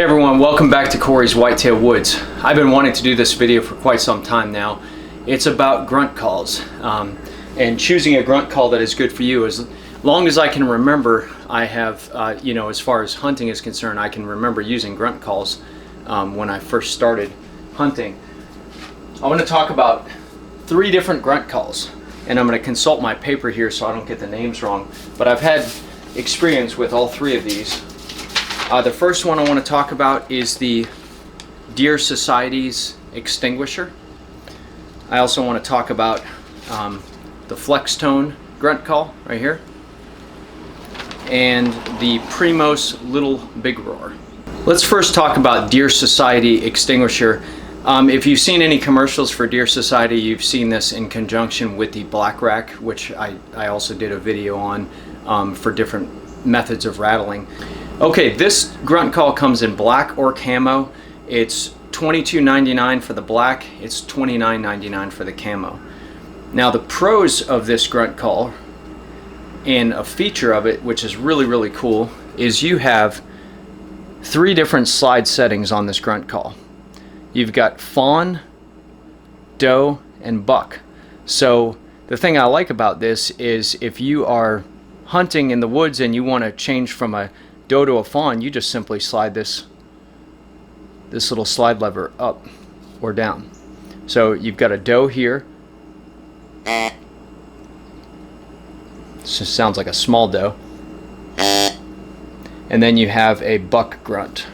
Hey everyone, welcome back to Corey's Whitetail Woods. I've been wanting to do this video for quite some time now. It's about grunt calls and choosing a grunt call that is good for you. As long as I can remember, I have, as far as hunting is concerned, I can remember using grunt calls when I first started hunting. I want to talk about 3 different grunt calls, and I'm going to consult my paper here so I don't get the names wrong, but I've had experience with all 3 of these. The first one I want to talk about is the Deer Society's Extinguisher. I also want to talk about the Flextone grunt call right here, and the Primos Little Big Roar. Let's first talk about Deer Society Extinguisher. If you've seen any commercials for Deer Society, you've seen this in conjunction with the Black Rack, which I also did a video on for different methods of rattling. Okay, this grunt call comes in black or camo. It's $22.99 for the black, it's $29.99 for the camo. Now the pros of this grunt call, and a feature of it which is really cool, is you have 3 different slide settings on this grunt call. You've got fawn, doe, and buck. So the thing I like about this is if you are hunting in the woods and you want to change from a doe to a fawn, you just simply slide this little slide lever up or down. So you've got a doe here. This just sounds like a small doe. And then you have a buck grunt.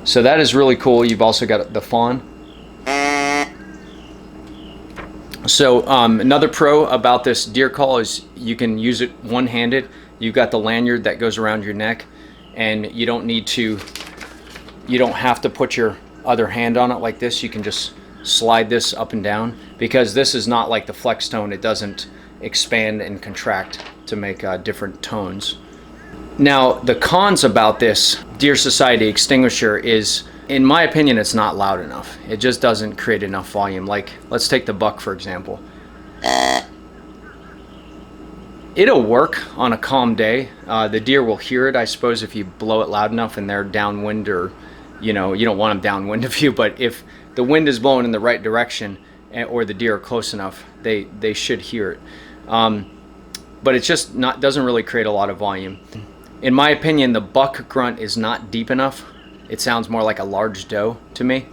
So that is really cool. You've also got the fawn. So another pro about this deer call is you can use it one-handed. You've got the lanyard that goes around your neck, and you don't have to put your other hand on it like this. You can just slide this up and down, because this is not like the Flextone. It doesn't expand and contract to make different tones. Now the cons about this Deer Society Extinguisher is, in my opinion, it's not loud enough. It just doesn't create enough volume. Like, let's take the buck for example. It'll work on a calm day. The deer will hear it, I suppose, if you blow it loud enough and they're downwind, or you don't want them downwind of you, but if the wind is blowing in the right direction or the deer are close enough, they should hear it. But it's just doesn't really create a lot of volume. In my opinion, the buck grunt is not deep enough. It sounds more like a large doe to me.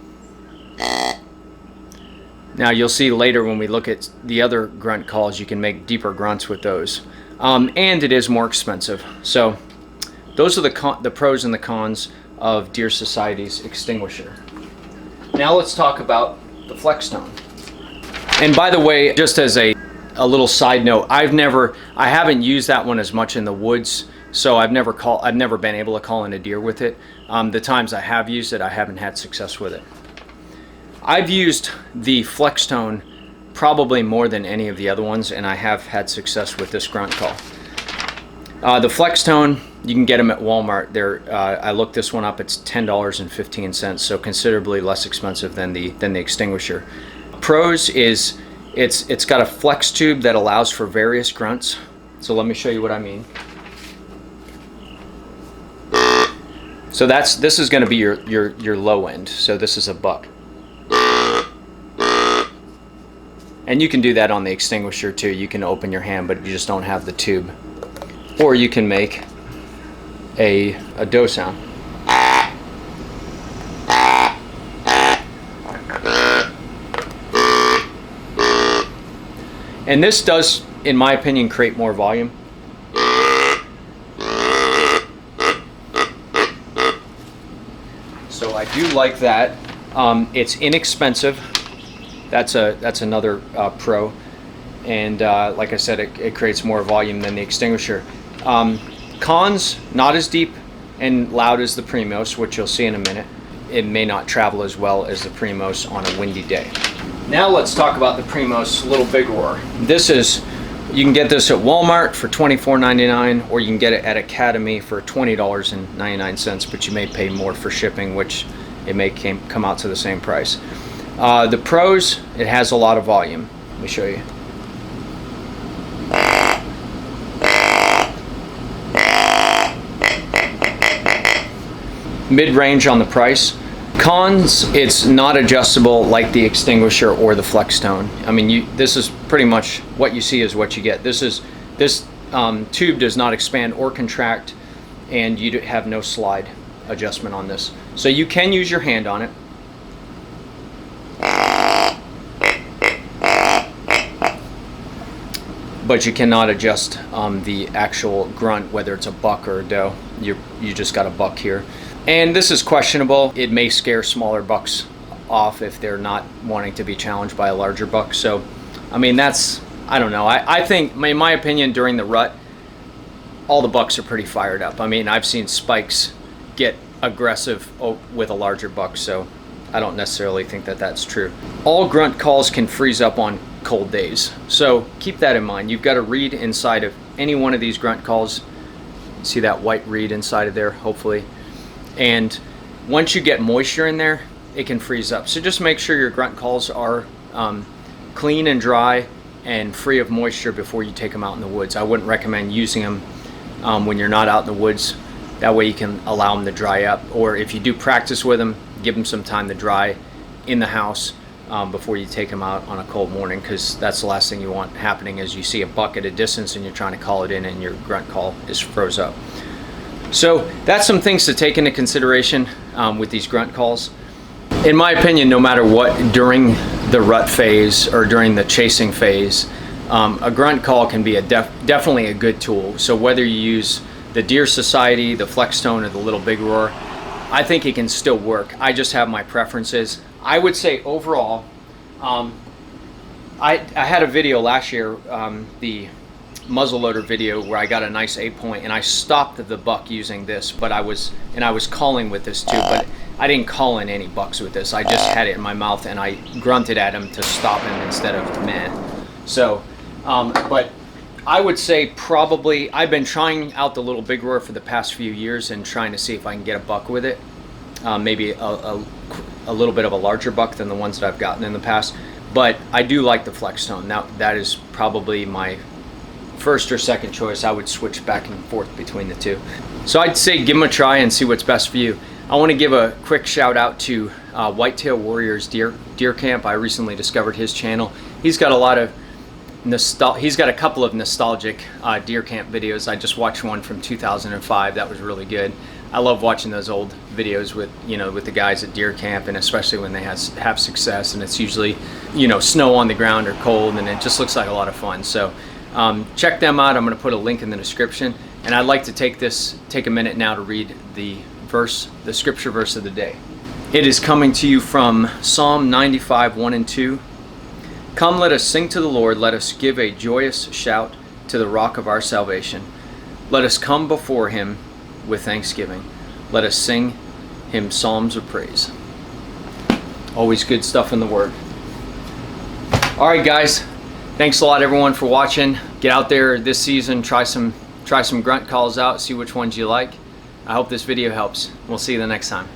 Now you'll see later when we look at the other grunt calls, you can make deeper grunts with those. And it is more expensive. So those are the pros and the cons of Deer Society's Extinguisher. Now let's talk about the Flextone. And by the way, just as a little side note, I haven't used that one as much in the woods. So I've never been able to call in a deer with it. The times I have used it, I haven't had success with it. I've used the Flextone probably more than any of the other ones, and I have had success with this grunt call. The Flextone, you can get them at Walmart. I looked this one up. It's $10.15, so considerably less expensive than the Extinguisher. Pros is it's got a flex tube that allows for various grunts. So let me show you what I mean. So this is going to be your low end. So this is a buck. And you can do that on the Extinguisher too. You can open your hand, but you just don't have the tube. Or you can make a doe sound. And this does, in my opinion, create more volume. So I do like that. It's inexpensive. That's another pro, and like I said, it creates more volume than the Extinguisher. Cons: not as deep and loud as the Primos, which you'll see in a minute. It may not travel as well as the Primos on a windy day. Now let's talk about the Primos Little Big Roar. You can get this at Walmart for $24.99, or you can get it at Academy for $20.99, but you may pay more for shipping, which it may come out to the same price. The pros: it has a lot of volume. Let me show you. mid-range on the price. Cons, it's not adjustable like the Extinguisher or the Flextone. I mean, this is pretty much what you see is what you get. This tube does not expand or contract, and you have no slide adjustment on this. So you can use your hand on it. But you cannot adjust the actual grunt, whether it's a buck or a doe. You just got a buck here. And this is questionable. It may scare smaller bucks off if they're not wanting to be challenged by a larger buck. So, I mean, I don't know. I think, in my opinion, during the rut, all the bucks are pretty fired up. I mean, I've seen spikes get aggressive with a larger buck, so I don't necessarily think that that's true. All grunt calls can freeze up on cold days, so keep that in mind. You've got a reed inside of any one of these grunt calls. See that white reed inside of there, hopefully. And once you get moisture in there, it can freeze up. So just make sure your grunt calls are clean and dry and free of moisture before you take them out in the woods. I wouldn't recommend using them when you're not out in the woods. That way you can allow them to dry up. Or if you do practice with them, give them some time to dry in the house before you take them out on a cold morning, because that's the last thing you want happening is you see a buck at a distance and you're trying to call it in and your grunt call is froze up. So that's some things to take into consideration with these grunt calls. In my opinion, no matter what, during the rut phase or during the chasing phase, a grunt call can be definitely a good tool. So whether you use the Deer Society, the Flextone, or the Little Big Roar, I think it can still work. I just have my preferences. I would say overall, I had a video last year, the muzzleloader video, where I got a nice 8-point and I stopped the buck using this, but I was calling with this too, but I didn't call in any bucks with this. I just had it in my mouth and I grunted at him to stop him instead of man. So but I would say probably I've been trying out the Little Big Roar for the past few years and trying to see if I can get a buck with it, maybe a little bit of a larger buck than the ones that I've gotten in the past. But I do like the Flextone. Now that is probably my first or second choice. I would switch back and forth between the two. So I'd say give them a try and see what's best for you. I want to give a quick shout out to Whitetail Warriors Deer Camp. I recently discovered his channel. He's got a lot of he's got a couple of nostalgic deer camp videos. I just watched one from 2005 that was really good. I love watching those old videos with the guys at deer camp, and especially when they have success and it's usually snow on the ground or cold, and it just looks like a lot of fun. So check them out. I'm going to put a link in the description, and I'd like to take a minute now to read the scripture verse of the day. It is coming to you from Psalm 95, 1 and 2. Come, let us sing to the Lord. Let us give a joyous shout to the rock of our salvation. Let us come before him with thanksgiving. Let us sing him psalms of praise. Always good stuff in the Word. All right, guys. Thanks a lot, everyone, for watching. Get out there this season. Try some grunt calls out. See which ones you like. I hope this video helps. We'll see you the next time.